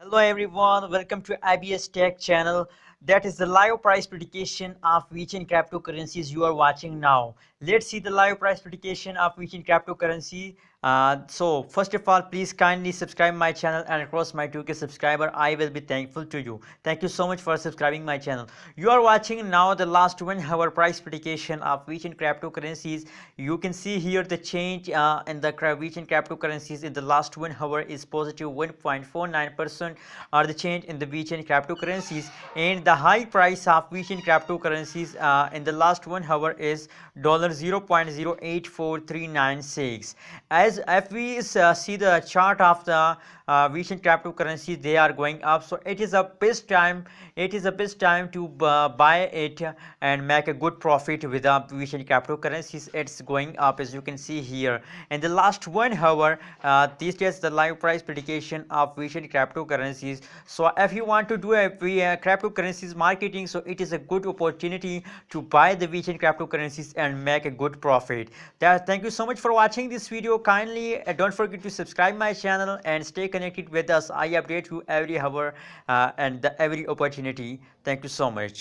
Hello everyone, welcome to IBS Tech channel. That is the live price prediction of which in cryptocurrencies you are watching now. Let's see the live price prediction of which in cryptocurrency. So first of all, please kindly subscribe my channel and across my 2K subscriber. I will be thankful to you. Thank you so much for subscribing my channel. You are watching now the last 1 hour price prediction of which in cryptocurrencies. You can see here the change in the which in cryptocurrencies in the last 1 hour is positive 1.49%, or the change in the which in cryptocurrencies, and the high price of which in cryptocurrencies in the last 1 hour is $0.084396. As if we see the chart of the which in cryptocurrencies, they are going up, so it is a best time, to buy it and make a good profit with the which in cryptocurrencies. It's going up, as you can see here in the last 1 hour. This is the live price prediction of which in cryptocurrencies. So if you want to do a cryptocurrencies marketing, so it is a good opportunity to buy the which in cryptocurrencies and make a good profit. Thank you so much for watching this video. Kindly don't forget to subscribe my channel and stay connected with us. I update you every hour and every opportunity. Thank you so much.